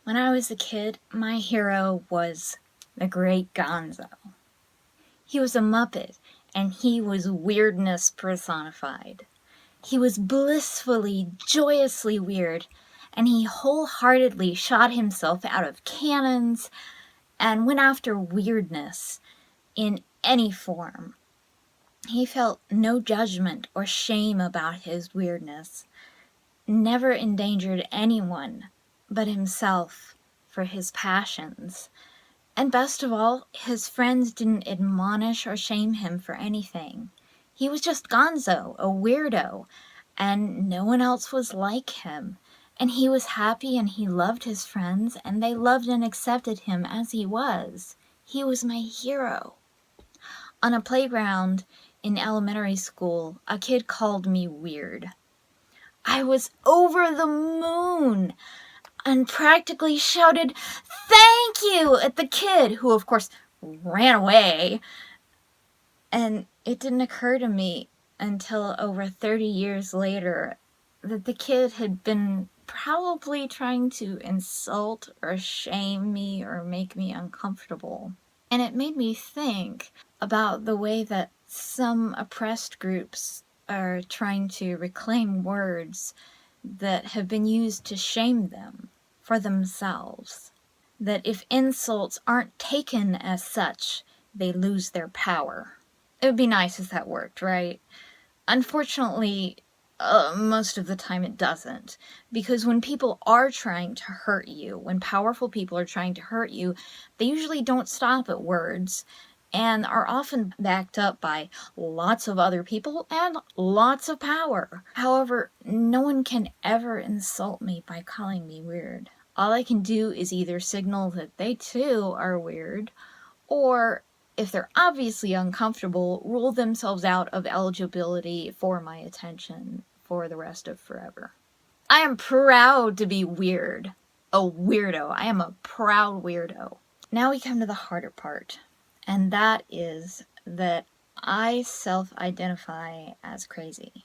When I was a kid, my hero was the Great Gonzo. He was a Muppet, and he was weirdness personified. He was blissfully, joyously weird, and he wholeheartedly shot himself out of cannons and went after weirdness in any form. He felt no judgment or shame about his weirdness, never endangered anyone but himself for his passions. And best of all, his friends didn't admonish or shame him for anything. He was just Gonzo, a weirdo, and no one else was like him. And he was happy and he loved his friends, and they loved and accepted him as he was. He was my hero. On a playground in elementary school, a kid called me weird. I was over the moon and practically shouted, "Thank you!" at the kid, who of course ran away. And it didn't occur to me until over 30 years later that the kid had been probably trying to insult or shame me or make me uncomfortable. And it made me think about the way that some oppressed groups are trying to reclaim words that have been used to shame them for themselves. That if insults aren't taken as such, they lose their power. It would be nice if that worked, right? Unfortunately, most of the time it doesn't. Because when people are trying to hurt you, when powerful people are trying to hurt you, they usually don't stop at words and are often backed up by lots of other people and lots of power. However, no one can ever insult me by calling me weird. All I can do is either signal that they too are weird, or if they're obviously uncomfortable, rule themselves out of eligibility for my attention for the rest of forever. I am proud to be weird. A weirdo. I am a proud weirdo. Now we come to the harder part, and that is that I self-identify as crazy.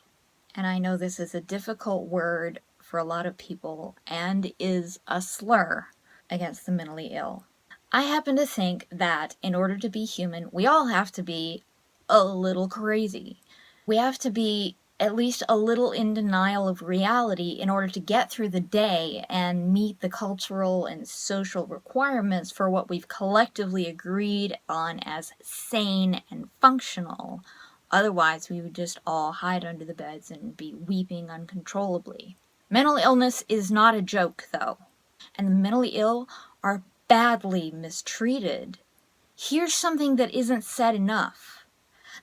And I know this is a difficult word for a lot of people and is a slur against the mentally ill. I happen to think that in order to be human, we all have to be a little crazy. We have to be at least a little in denial of reality in order to get through the day and meet the cultural and social requirements for what we've collectively agreed on as sane and functional. Otherwise, we would just all hide under the beds and be weeping uncontrollably. Mental illness is not a joke, though, and the mentally ill are badly mistreated. Here's something that isn't said enough.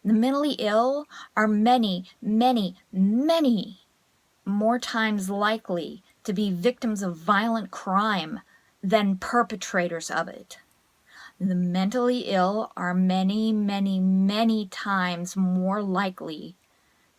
The mentally ill are many, many, many more times likely to be victims of violent crime than perpetrators of it. The mentally ill are many, many, many times more likely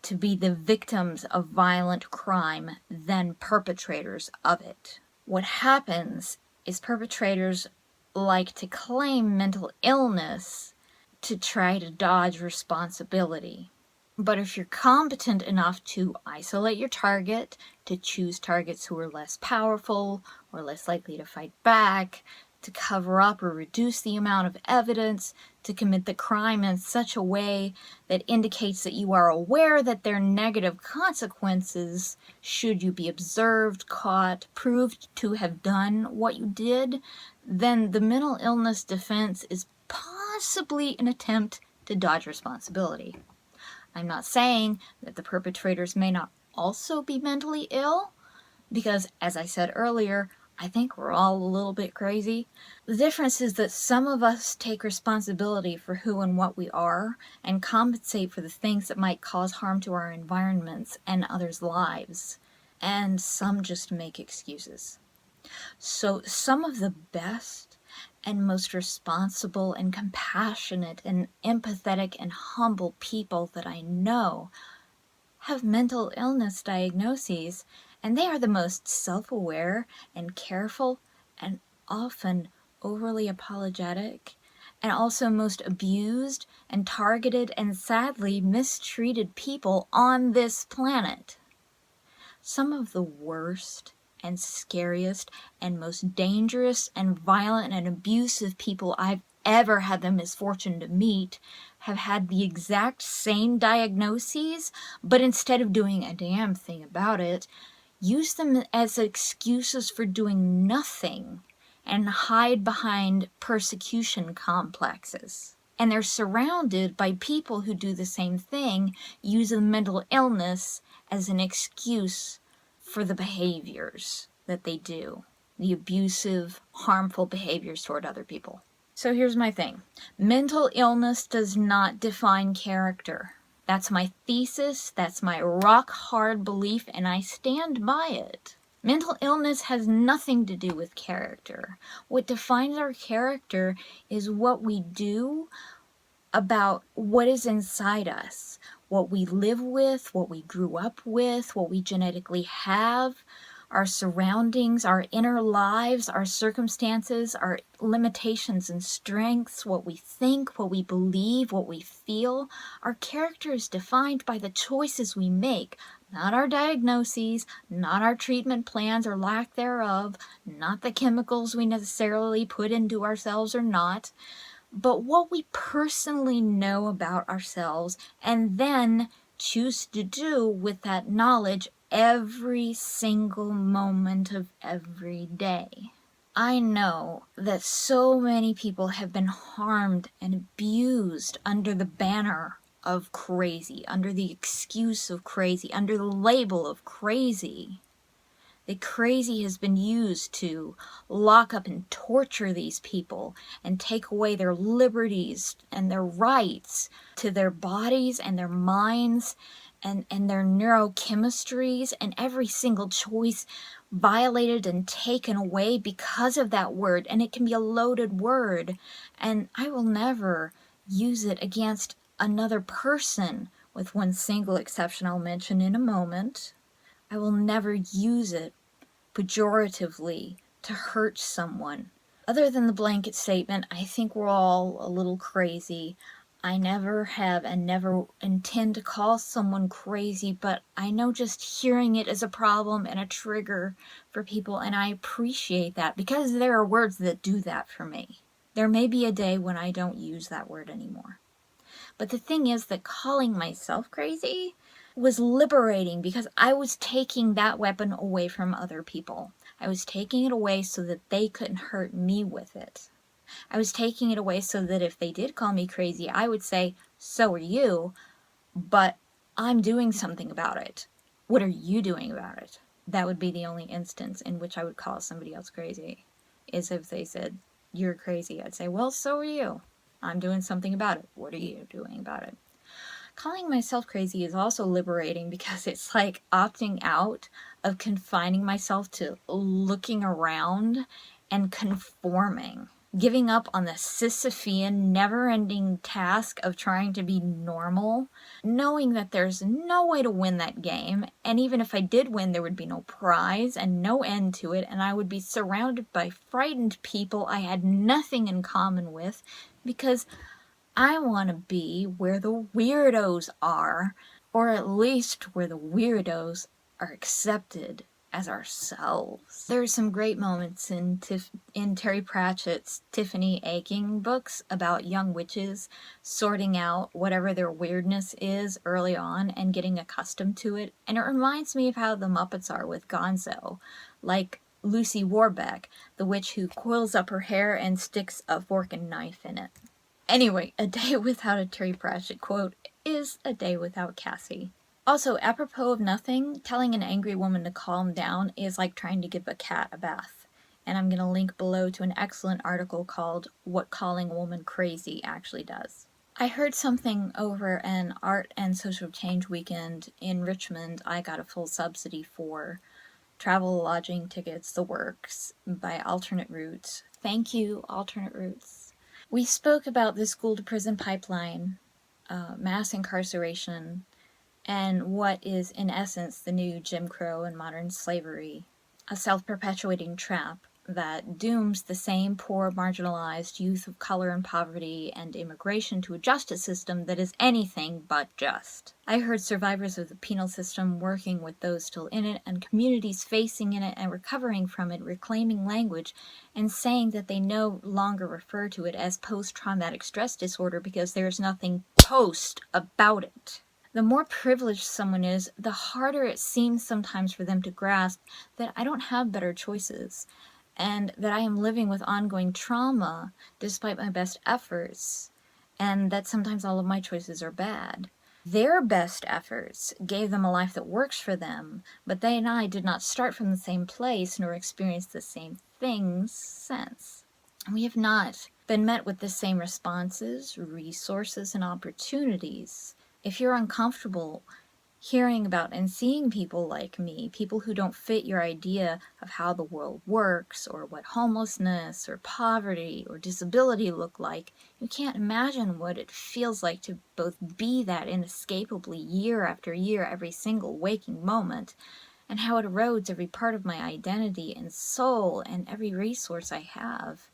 to be the victims of violent crime than perpetrators of it. What happens is perpetrators like to claim mental illness to try to dodge responsibility. But if you're competent enough to isolate your target, to choose targets who are less powerful or less likely to fight back, to cover up or reduce the amount of evidence, to commit the crime in such a way that indicates that you are aware that there are negative consequences should you be observed, caught, proved to have done what you did, then the mental illness defense is possibly an attempt to dodge responsibility. I'm not saying that the perpetrators may not also be mentally ill, because, as I said earlier, I think we're all a little bit crazy. The difference is that some of us take responsibility for who and what we are and compensate for the things that might cause harm to our environments and others' lives, and some just make excuses. So some of the best and most responsible and compassionate and empathetic and humble people that I know have mental illness diagnoses, and they are the most self-aware and careful and often overly apologetic and also most abused and targeted and sadly mistreated people on this planet. Some of the worst and scariest and most dangerous and violent and abusive people I've ever had the misfortune to meet have had the exact same diagnoses, but instead of doing a damn thing about it, use them as excuses for doing nothing and hide behind persecution complexes. And they're surrounded by people who do the same thing, using mental illness as an excuse for the behaviors that they do, the abusive, harmful behaviors toward other people. So here's my thing. Mental illness does not define character. That's my thesis, that's my rock-hard belief, and I stand by it. Mental illness has nothing to do with character. What defines our character is what we do about what is inside us, what we live with, what we grew up with, what we genetically have, our surroundings, our inner lives, our circumstances, our limitations and strengths, what we think, what we believe, what we feel. Our character is defined by the choices we make, not our diagnoses, not our treatment plans or lack thereof, not the chemicals we necessarily put into ourselves or not, but what we personally know about ourselves and then choose to do with that knowledge every single moment of every day. I know that so many people have been harmed and abused under the banner of crazy, under the excuse of crazy, under the label of crazy. The crazy has been used to lock up and torture these people and take away their liberties and their rights to their bodies and their minds and their neurochemistries, and every single choice violated and taken away because of that word. And it can be a loaded word, and I will never use it against another person, with one single exception I'll mention in a moment. I will never use it pejoratively to hurt someone. Other than the blanket statement, I think we're all a little crazy. I never have and never intend to call someone crazy, but I know just hearing it is a problem and a trigger for people, and I appreciate that because there are words that do that for me. There may be a day when I don't use that word anymore. But the thing is that calling myself crazy was liberating because I was taking that weapon away from other people. I was taking it away so that they couldn't hurt me with it. I was taking it away so that if they did call me crazy, I would say, so are you, but I'm doing something about it. What are you doing about it? That would be the only instance in which I would call somebody else crazy, is if they said, you're crazy. I'd say, well, so are you. I'm doing something about it. What are you doing about it? Calling myself crazy is also liberating because it's like opting out of confining myself to looking around and conforming. Giving up on the Sisyphean, never-ending task of trying to be normal, knowing that there's no way to win that game, and even if I did win, there would be no prize and no end to it, and I would be surrounded by frightened people I had nothing in common with, because I want to be where the weirdos are, or at least where the weirdos are accepted as ourselves. There are some great moments in Terry Pratchett's Tiffany Aching books about young witches sorting out whatever their weirdness is early on and getting accustomed to it. And it reminds me of how the Muppets are with Gonzo, like Lucy Warbeck, the witch who coils up her hair and sticks a fork and knife in it. Anyway, a day without a Terry Pratchett quote is a day without Cassie. Also, apropos of nothing, telling an angry woman to calm down is like trying to give a cat a bath. And I'm going to link below to an excellent article called What Calling a Woman Crazy Actually Does. I heard something over an art and social change weekend in Richmond I got a full subsidy for. Travel, lodging, tickets, the works, by Alternate Routes. Thank you, Alternate Routes. We spoke about the school-to-prison pipeline, mass incarceration, and what is, in essence, the new Jim Crow and modern slavery, a self-perpetuating trap that dooms the same poor, marginalized youth of color and poverty and immigration to a justice system that is anything but just. I heard survivors of the penal system working with those still in it and communities facing in it and recovering from it, reclaiming language and saying that they no longer refer to it as post-traumatic stress disorder because there's nothing post about it. The more privileged someone is, the harder it seems sometimes for them to grasp that I don't have better choices and that I am living with ongoing trauma despite my best efforts, and that sometimes all of my choices are bad. Their best efforts gave them a life that works for them, but they and I did not start from the same place nor experience the same things since. We have not been met with the same responses, resources, and opportunities. If you're uncomfortable hearing about and seeing people like me, people who don't fit your idea of how the world works, or what homelessness, or poverty, or disability look like, you can't imagine what it feels like to both be that inescapably year after year, every single waking moment, and how it erodes every part of my identity and soul and every resource I have.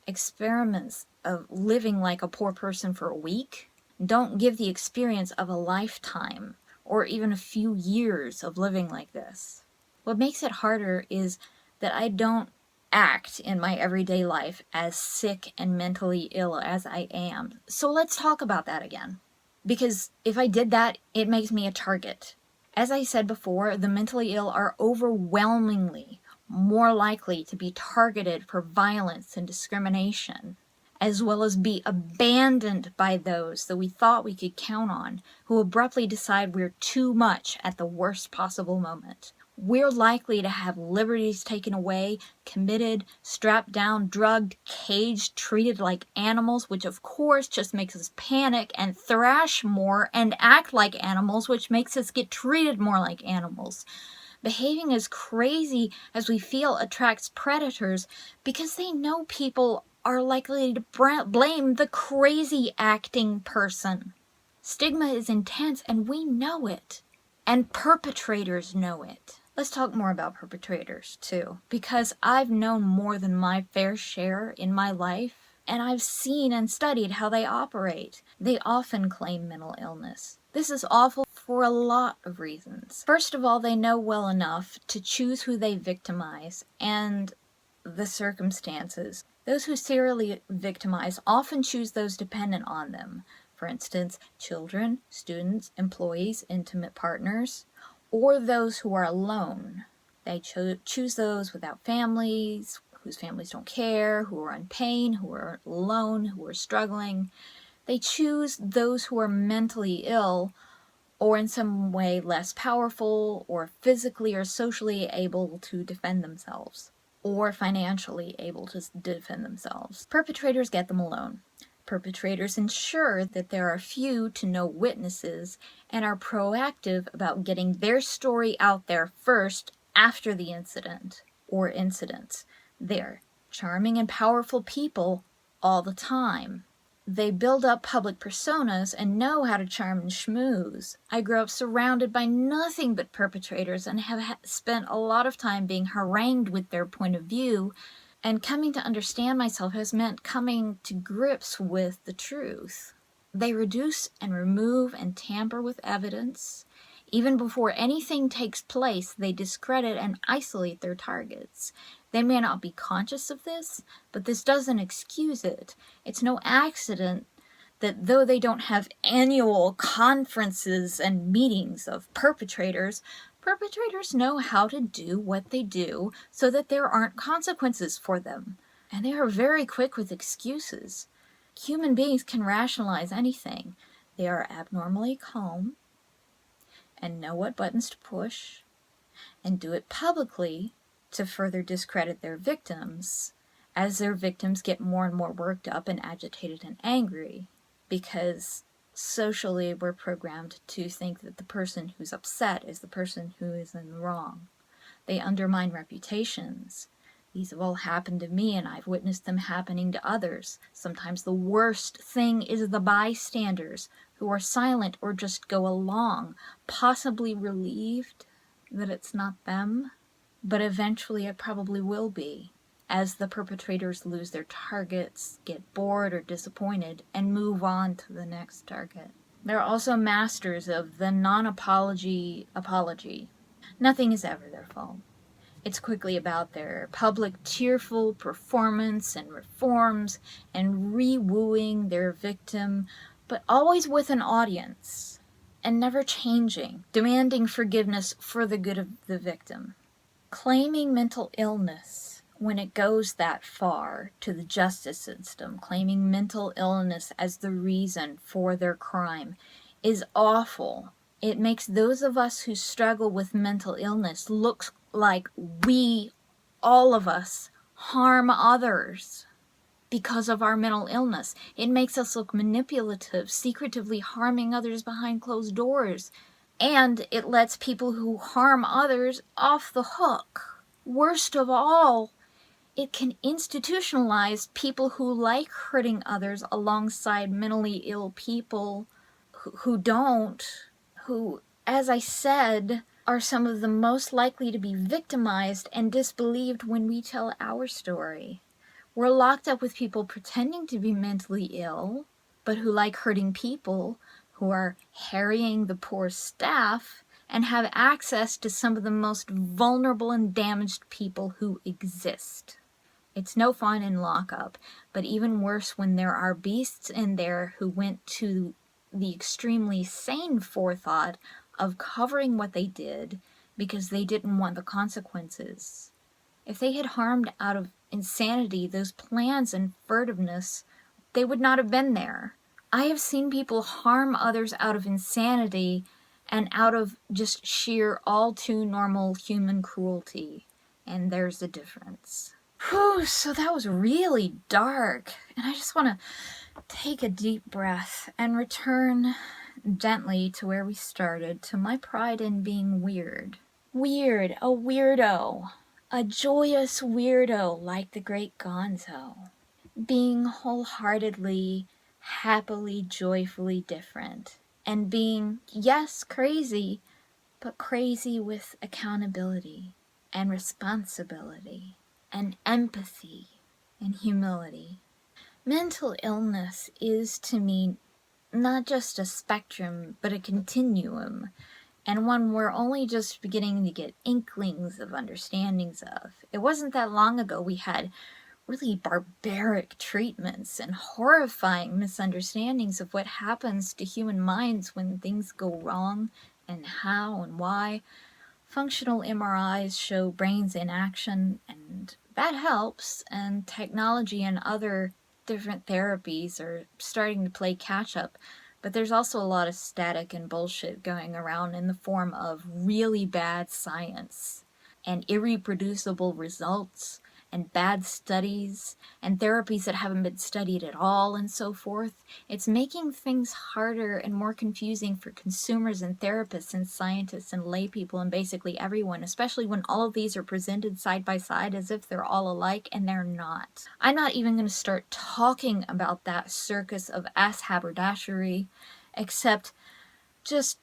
Experiments of living like a poor person for a week don't give the experience of a lifetime or even a few years of living like this. What makes it harder is that I don't act in my everyday life as sick and mentally ill as I am. So let's talk about that again. Because if I did that, it makes me a target. As I said before, the mentally ill are overwhelmingly more likely to be targeted for violence and discrimination, as well as be abandoned by those that we thought we could count on, who abruptly decide we're too much at the worst possible moment. We're likely to have liberties taken away, committed, strapped down, drugged, caged, treated like animals, which of course just makes us panic and thrash more and act like animals, which makes us get treated more like animals. Behaving as crazy as we feel attracts predators because they know people are likely to blame the crazy acting person. Stigma is intense and we know it. And perpetrators know it. Let's talk more about perpetrators too, because I've known more than my fair share in my life, and I've seen and studied how they operate. They often claim mental illness. This is awful for a lot of reasons. First of all, they know well enough to choose who they victimize and the circumstances. Those who serially victimize often choose those dependent on them. For instance, children, students, employees, intimate partners, or those who are alone. They choose those without families, whose families don't care, who are in pain, who are alone, who are struggling. They choose those who are mentally ill or in some way less powerful or physically or socially able to defend themselves or financially able to defend themselves. Perpetrators get them alone. Perpetrators ensure that there are few to no witnesses and are proactive about getting their story out there first after the incident or incidents. They're charming and powerful people all the time. They build up public personas and know how to charm and schmooze. I grew up surrounded by nothing but perpetrators and have spent a lot of time being harangued with their point of view, and coming to understand myself has meant coming to grips with the truth. They reduce and remove and tamper with evidence. Even before anything takes place, they discredit and isolate their targets. They may not be conscious of this, but this doesn't excuse it. It's no accident that though they don't have annual conferences and meetings of perpetrators, perpetrators know how to do what they do so that there aren't consequences for them. And they are very quick with excuses. Human beings can rationalize anything. They are abnormally calm and know what buttons to push and do it publicly to further discredit their victims as their victims get more and more worked up and agitated and angry, because socially we're programmed to think that the person who's upset is the person who is in the wrong. They undermine reputations. These have all happened to me, and I've witnessed them happening to others. Sometimes the worst thing is the bystanders who are silent or just go along, possibly relieved that it's not them, but eventually it probably will be. as the perpetrators lose their targets, get bored or disappointed, and move on to the next target. They're also masters of the non-apology apology. Nothing is ever their fault. It's quickly about their public tearful performance and reforms and re-wooing their victim, but always with an audience and never changing, demanding forgiveness for the good of the victim. Claiming mental illness when it goes that far to the justice system, claiming mental illness as the reason for their crime, is awful. It makes those of us who struggle with mental illness look like we, all of us, harm others because of our mental illness. It makes us look manipulative, secretively harming others behind closed doors. And it lets people who harm others off the hook. Worst of all, it can institutionalize people who like hurting others alongside mentally ill people who don't, who, as I said, are some of the most likely to be victimized and disbelieved when we tell our story. We're locked up with people pretending to be mentally ill, but who like hurting people, who are harrying the poor staff, and have access to some of the most vulnerable and damaged people who exist. It's no fun in lockup, but even worse when there are beasts in there who went to the extremely sane forethought of covering what they did because they didn't want the consequences. If they had harmed out of insanity, those plans and furtiveness, they would not have been there. I have seen people harm others out of insanity and out of just sheer all too normal human cruelty. And there's a difference. Whew, so that was really dark. And I just want to take a deep breath and return gently to where we started, to my pride in being weird. Weird, a weirdo. A joyous weirdo like the great Gonzo. Being wholeheartedly, happily, joyfully different. And being, yes, crazy, but crazy with accountability and responsibility and empathy and humility. Mental illness is, to me, not just a spectrum, but a continuum, and one we're only just beginning to get inklings of understandings of. It wasn't that long ago we had really barbaric treatments and horrifying misunderstandings of what happens to human minds when things go wrong and how and why. Functional MRIs show brains in action, and that helps, and technology and other different therapies are starting to play catch-up, but there's also a lot of static and bullshit going around in the form of really bad science and irreproducible results and bad studies and therapies that haven't been studied at all and so forth. It's making things harder and more confusing for consumers and therapists and scientists and lay people and basically everyone, especially when all of these are presented side by side as if they're all alike, and they're not. I'm not even going to start talking about that circus of ass haberdashery, except just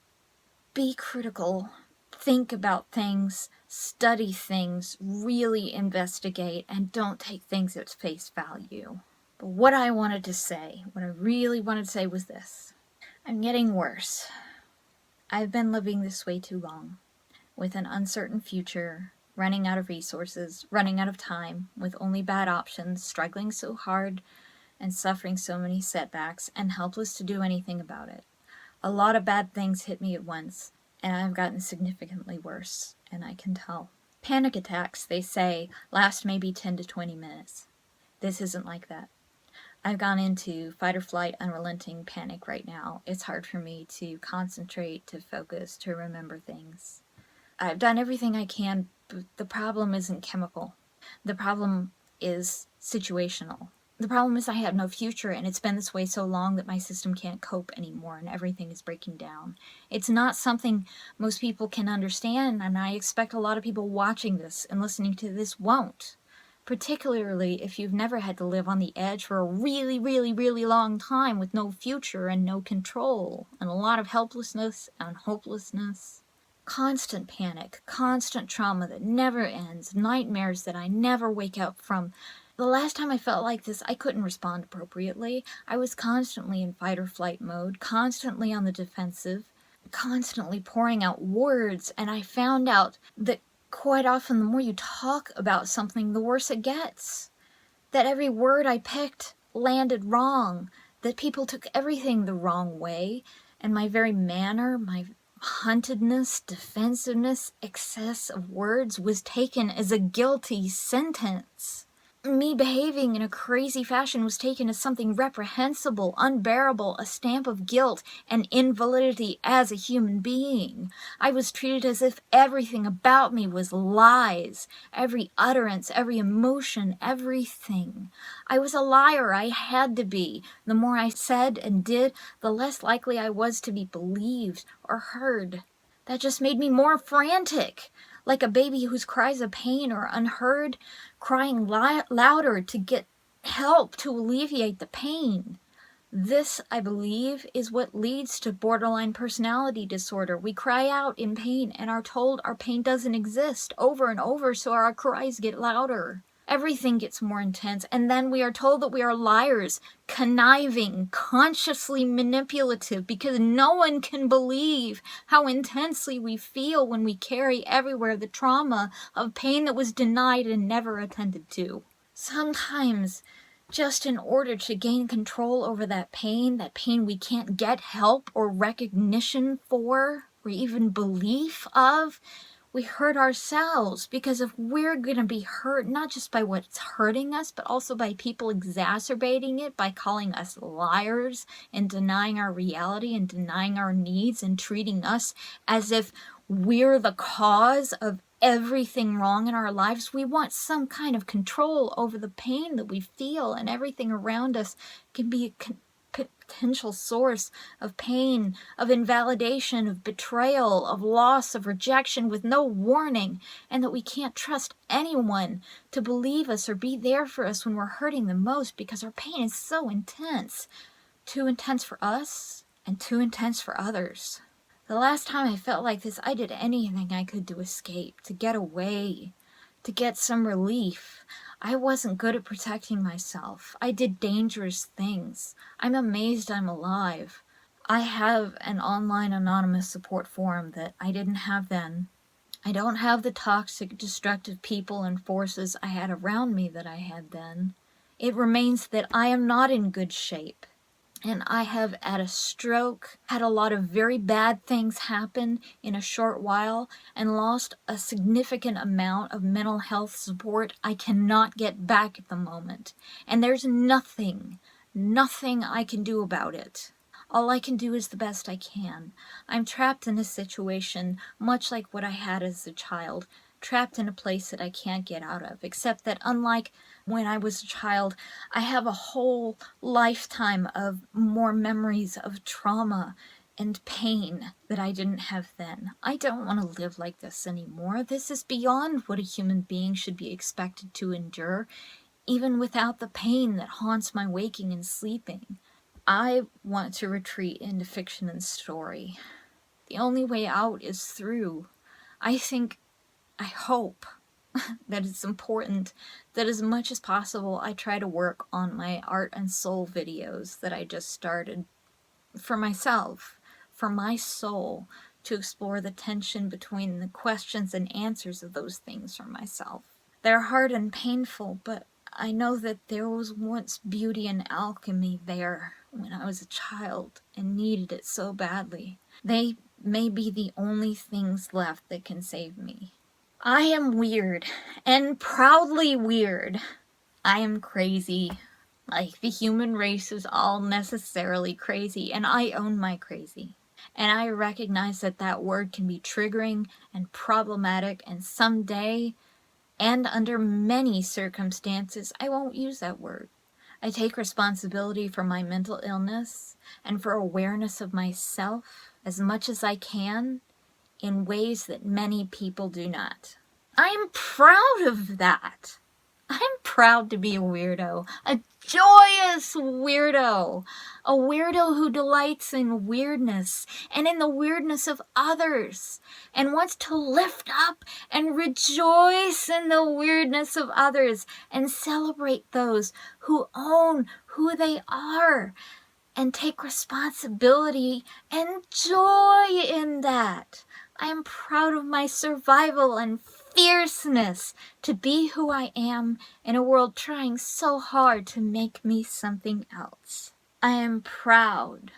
be critical. Think about things, study things, really investigate, and don't take things at face value. But what I wanted to say, what I really wanted to say was this. I'm getting worse. I've been living this way too long, with an uncertain future, running out of resources, running out of time, with only bad options, struggling so hard, and suffering so many setbacks, and helpless to do anything about it. A lot of bad things hit me at once, and I've gotten significantly worse, and I can tell. Panic attacks, they say, last maybe 10 to 20 minutes. This isn't like that. I've gone into fight or flight, unrelenting panic right now. It's hard for me to concentrate, to focus, to remember things. I've done everything I can, but the problem isn't chemical. The problem is situational. The problem is I have no future, and it's been this way so long that my system can't cope anymore, and everything is breaking down. It's not something most people can understand, and I expect a lot of people watching this and listening to this won't. Particularly if you've never had to live on the edge for a really, really, really long time with no future and no control, and a lot of helplessness and hopelessness. constant panic, constant trauma that never ends, nightmares that I never wake up from. The last time I felt like this, I couldn't respond appropriately. I was constantly in fight or flight mode, constantly on the defensive, constantly pouring out words, and I found out that quite often the more you talk about something, the worse it gets. That every word I picked landed wrong, that people took everything the wrong way, and my very manner, my huntedness, defensiveness, excess of words was taken as a guilty sentence. Me behaving in a crazy fashion was taken as something reprehensible, unbearable, a stamp of guilt and invalidity as a human being. I was treated as if everything about me was lies, every utterance, every emotion, everything. I was a liar, I had to be. The more I said and did, the less likely I was to be believed or heard. That just made me more frantic, like a baby whose cries of pain are unheard, crying louder to get help to alleviate the pain. This, I believe, is what leads to borderline personality disorder. We cry out in pain and are told our pain doesn't exist over and over, so our cries get louder. Everything gets more intense, and then we are told that we are liars, conniving, consciously manipulative, because no one can believe how intensely we feel when we carry everywhere the trauma of pain that was denied and never attended to. Sometimes, just in order to gain control over that pain we can't get help or recognition for, or even belief of, we hurt ourselves, because if we're going to be hurt not just by what's hurting us, but also by people exacerbating it, by calling us liars and denying our reality and denying our needs and treating us as if we're the cause of everything wrong in our lives, we want some kind of control over the pain that we feel, and everything around us can be a potential source of pain, of invalidation, of betrayal, of loss, of rejection with no warning, and that we can't trust anyone to believe us or be there for us when we're hurting the most because our pain is so intense. Too intense for us and too intense for others. The last time I felt like this, I did anything I could to escape, to get away, to get some relief. I wasn't good at protecting myself. I did dangerous things. I'm amazed I'm alive. I have an online anonymous support forum that I didn't have then. I don't have the toxic, destructive people and forces I had around me that I had then. It remains that I am not in good shape. And I have had a stroke, had a lot of very bad things happen in a short while, and lost a significant amount of mental health support I cannot get back at the moment. And there's nothing I can do about it. All I can do is the best I can. I'm trapped in a situation much like what I had as a child, trapped in a place that I can't get out of, except that unlike when I was a child, I have a whole lifetime of more memories of trauma and pain that I didn't have then. I don't want to live like this anymore. This is beyond what a human being should be expected to endure, even without the pain that haunts my waking and sleeping. I want to retreat into fiction and story. The only way out is through. I hope that it's important that as much as possible I try to work on my art and soul videos that I just started for myself, for my soul, to explore the tension between the questions and answers of those things for myself. They're hard and painful, but I know that there was once beauty and alchemy there when I was a child and needed it so badly. They may be the only things left that can save me. I am weird, and proudly weird. I am crazy. Like the human race is all necessarily crazy, and I own my crazy. And I recognize that that word can be triggering and problematic, and someday, and under many circumstances, I won't use that word. I take responsibility for my mental illness and for awareness of myself as much as I can, in ways that many people do not. I am proud of that. I'm proud to be a weirdo, a joyous weirdo, a weirdo who delights in weirdness and in the weirdness of others and wants to lift up and rejoice in the weirdness of others and celebrate those who own who they are and take responsibility and joy in that. I am proud of my survival and fierceness to be who I am in a world trying so hard to make me something else. I am proud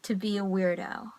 to be a weirdo.